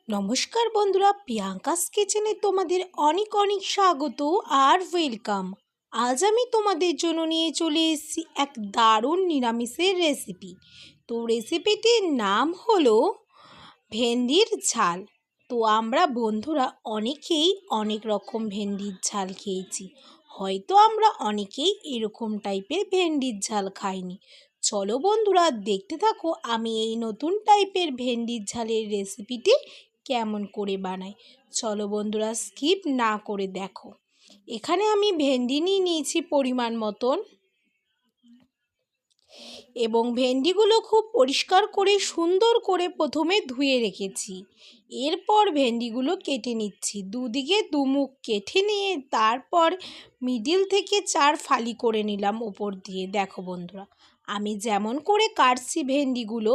নমস্কার বন্ধুরা, প্রিয়াঙ্কাস কিচেনে তোমাদের অনেক অনেক স্বাগত আর ওয়েলকাম। আজ আমি তোমাদের জন্য নিয়ে চলে এসেছি এক দারুণ নিরামিষের রেসিপি। তো রেসিপিটির নাম হলো ভেন্ডির ঝাল। তো আমরা বন্ধুরা অনেকেই অনেক রকম ভেন্ডির ঝাল খেয়েছি, হয়তো আমরা অনেকেই এরকম টাইপের ভেন্ডির ঝাল খাইনি। চলো বন্ধুরা, দেখতে থাকো আমি এই নতুন টাইপের ভেন্ডির ঝালের রেসিপিটি কেমন করে বানাই। চলো বন্ধুরা, স্কিপ না করে দেখো। এখানে আমি ভেন্ডি নিয়ে নিয়েছি পরিমাণ মতন, এবং ভেন্ডিগুলো খুব পরিষ্কার করে সুন্দর করে প্রথমে ধুয়ে রেখেছি। এরপর ভেন্ডিগুলো কেটে নিচ্ছি, দুদিকে দুমুখ কেটে নিয়ে তারপর মিডিল থেকে 4 ফালি করে নিলাম ওপর দিয়ে। দেখো বন্ধুরা, আমি যেমন করে কাটছি ভেন্ডিগুলো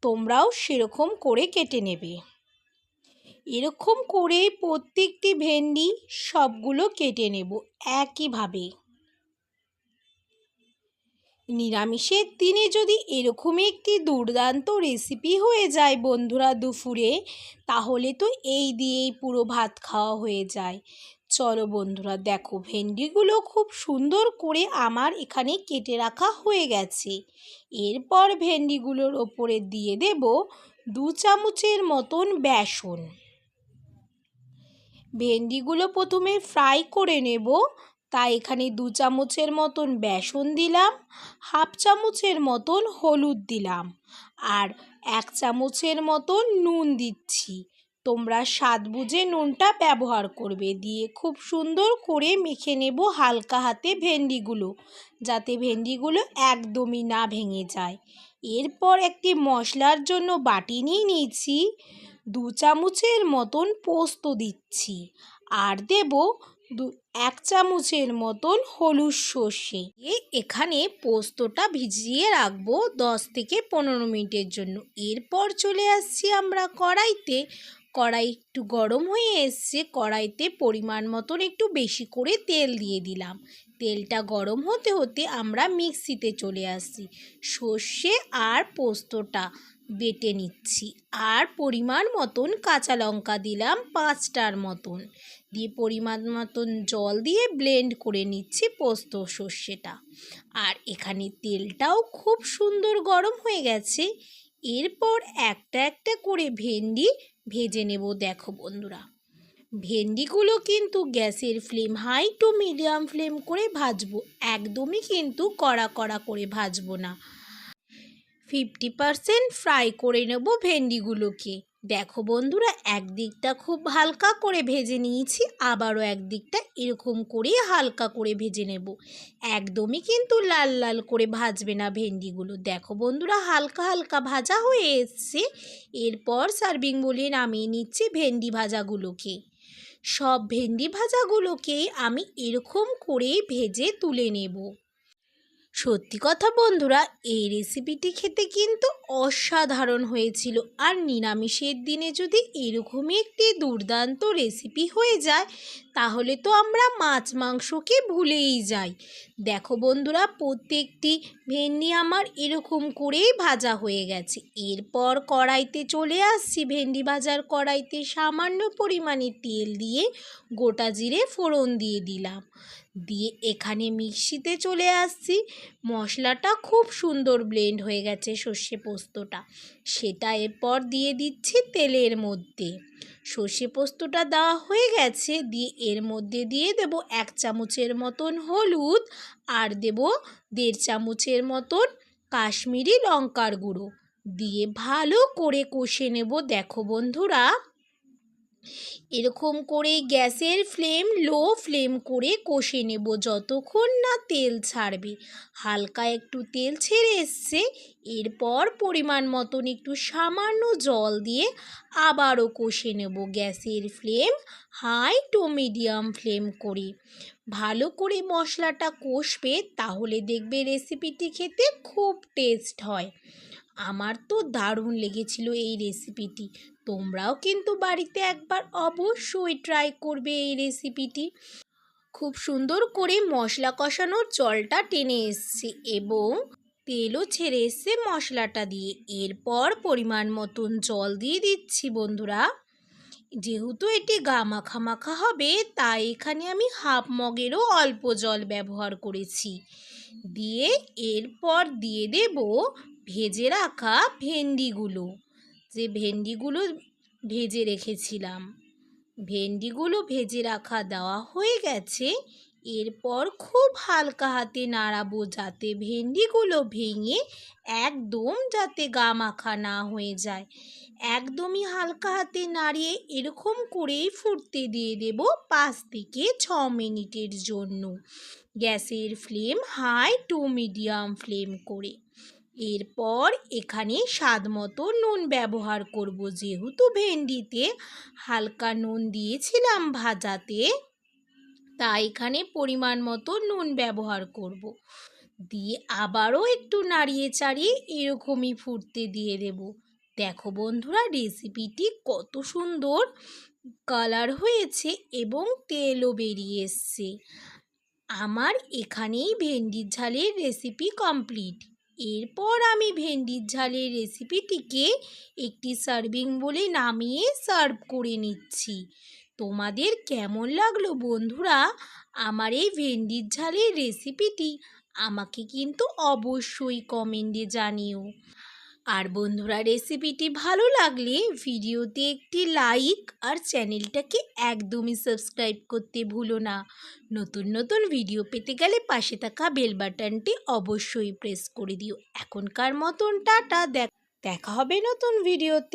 তোমরাও সেরকম করে কেটে নেবে। এরকম করে প্রত্যেকটি ভেন্ডি সবগুলো কেটে নেব একইভাবে। নিরামিষের দিনে যদি এরকমই একটি দুর্দান্ত রেসিপি হয়ে যায় বন্ধুরা দুপুরে, তাহলে তো এই দিয়েই পুরো ভাত খাওয়া হয়ে যায়। চলো বন্ধুরা, দেখো ভেন্ডিগুলো খুব সুন্দর করে আমার এখানে কেটে রাখা হয়ে গেছে। এরপর ভেন্ডিগুলোর ওপরে দিয়ে দেব 2 চামচের মতন বেসন। ভেন্ডিগুলো প্রথমে ফ্রাই করে নেব, তাই এখানে 2 চামচের মতন বেসন দিলাম, হাফ চামচের মতন হলুদ দিলাম, আর 1 চামচের মতন নুন দিচ্ছি। তোমরা স্বাদ বুঝে নুনটা ব্যবহার করবে। দিয়ে খুব সুন্দর করে মেখে নেব হালকা হাতে ভেন্ডিগুলো, যাতে ভেন্ডিগুলো একদমই না ভেঙে যায়। এরপর একটি মশলার জন্য বাটি নিয়ে নিয়েছি, 2 চামচের মতন পোস্ত দিচ্ছি, আর দেব 1 চামচের মতন হলুদ সর্ষে। এখানে পোস্তটা ভিজিয়ে রাখবো 10 থেকে 15 মিনিটের জন্য। এরপর চলে আসছি আমরা কড়াইতে। কড়াই একটু গরম হয়ে এসছে, কড়াইতে পরিমাণ মতন একটু বেশি করে তেল দিয়ে দিলাম। তেলটা গরম হতে হতে আমরা মিক্সিতে চলে আসছি, সর্ষে আর পোস্তটা বেটে নিচ্ছি, আর পরিমাণ মতন কাঁচা লঙ্কা দিলাম 5টার মতন, দিয়ে পরিমাণ মতন জল দিয়ে ব্লেন্ড করে নিচ্ছি পোস্ত সর্ষেটা। আর এখানে তেলটাও খুব সুন্দর গরম হয়ে গেছে। এরপর একটা একটা করে ভেন্ডি ভেজে নেব। দেখো বন্ধুরা, ভেন্ডিগুলো কিন্তু গ্যাসের flame high to medium flame করে ভাজবো, একদমই কিন্তু কড়া কড়া করে ভাজবো না। 50% ফ্রাই করে নেব ভেন্ডিগুলোকে। দেখো বন্ধুরা, একদিকটা খুব হালকা করে ভেজে নিয়েছি, আবারও একদিকটা এরকম করে হালকা করে ভেজে নেব। একদমই কিন্তু লাল লাল করে ভাজবে না ভেন্ডিগুলো। দেখো বন্ধুরা, হালকা হালকা ভাজা হয়ে এসছে। এরপর সার্ভিং বলে নামিয়ে নিচ্ছি ভেন্ডি ভাজাগুলোকে। সব ভেন্ডি ভাজাগুলোকেই আমি এরকম করে ভেজে তুলে নেব। সত্যি কথা বন্ধুরা, এই রেসিপিটি খেতে কিন্তু অসাধারণ হয়েছিল। আর নিরামিষের দিনে যদি এরকমই একটি দুর্দান্ত রেসিপি হয়ে যায়, তাহলে তো আমরা মাছ মাংসকে ভুলেই যাই। দেখো বন্ধুরা, প্রত্যেকটি ভেন্ডি আমার এরকম করেই ভাজা হয়ে গেছে। এরপর কড়াইতে চলে আসছি, ভেন্ডি ভাজার কড়াইতে সামান্য পরিমাণে তেল দিয়ে গোটা জিরে ফোড়ন দিয়ে দিলাম। দিয়ে এখানে মিক্সিতে চলে আসছি, মশলাটা খুব সুন্দর ব্লেন্ড হয়ে গেছে সর্ষে পোস্তটা, সেটা এরপর দিয়ে দিচ্ছি তেলের মধ্যে। সর্ষে পোস্তটা দেওয়া হয়ে গেছে, দিয়ে এর মধ্যে দিয়ে দেব 1 চামচের মতন হলুদ, আর দেব 1.5 চামচের মতন কাশ্মীরি লঙ্কার গুঁড়ো, দিয়ে ভালো করে কষে নেব। দেখো বন্ধুরা, এরকম করে গ্যাসের ফ্লেম লো ফ্লেম করে কষে নেব যতক্ষণ না তেল ছাড়বে। হালকা একটু তেল ছেড়ে এসছে, এরপর পরিমাণ মতন একটু সামান্য জল দিয়ে আবারও কষে নেব গ্যাসের flame high to medium flame করে। ভালো করে মশলাটা কষবে, তাহলে দেখবে রেসিপিটি খেতে খুব টেস্ট হয়। আমার তো দারুণ লেগেছিল এই রেসিপিটি। তোমরাও কিন্তু বাড়িতে একবার অবশ্যই ট্রাই করবে এই রেসিপিটি। খুব সুন্দর করে মশলা কষানোর জলটা টেনে এসছে এবং তেলও ছেড়ে এসছে মশলাটা দিয়ে। এরপর পরিমাণ মতন জল দিয়ে দিচ্ছি বন্ধুরা। যেহেতু এটি গা মাখা মাখা হবে, তাই এখানে আমি হাফ মগেরও অল্প জল ব্যবহার করেছি। দিয়ে এরপর দিয়ে দেব ভেজে রাখা ভেন্ডিগুলো, যে ভেন্ডিগুলো ভেজে রেখেছিলাম। ভেন্ডিগুলো ভেজে রাখা দেওয়া হয়ে গেছে। এরপর খুব হালকা হাতে নাড়াবো, যাতে ভেন্ডিগুলো ভেঙে একদম যাতে গা মাখা না হয়ে যায়। একদমই হালকা হাতে নাড়িয়ে এরকম করেই ফুটতে দিয়ে দেব 5 থেকে 6 মিনিটের জন্য, গ্যাসের flame high to medium flame করে। এরপর এখানে স্বাদ মতো নুন ব্যবহার করব, যেহেতু ভেন্ডিতে হালকা নুন দিয়েছিলাম ভাজাতে, তাই এখানে পরিমাণ মতো নুন ব্যবহার করব। দিয়ে আবারও একটু নাড়িয়ে চাড়িয়ে এরকমই ফুটতে দিয়ে দেব। দেখো বন্ধুরা, রেসিপিটি কত সুন্দর কালার হয়েছে এবং তেলও বেরিয়ে এসছে। আমার এখানেই ভেন্ডির ঝালের রেসিপি কমপ্লিট। এরপর আমি ভেন্ডির ঝালের রেসিপিটিকে একটি সার্ভিং বলে নামিয়ে সার্ভ করে নিচ্ছি। তোমাদের কেমন লাগলো বন্ধুরা আমার এই ভেন্ডির ঝালের রেসিপিটি? আমাকে কিন্তু অবশ্যই কমেন্টে জানিও। আর বন্ধুরা, রেসিপিটি ভালো লাগলে ভিডিওতে একটি লাইক আর চ্যানেলটাকে একদমই সাবস্ক্রাইব করতে ভুলো না। নতুন নতুন ভিডিও পেতে গেলে পাশে থাকা বেল বাটনটি অবশ্যই প্রেস করে দিও। এখনকার মতন টাটা, দেখা হবে নতুন ভিডিওতে।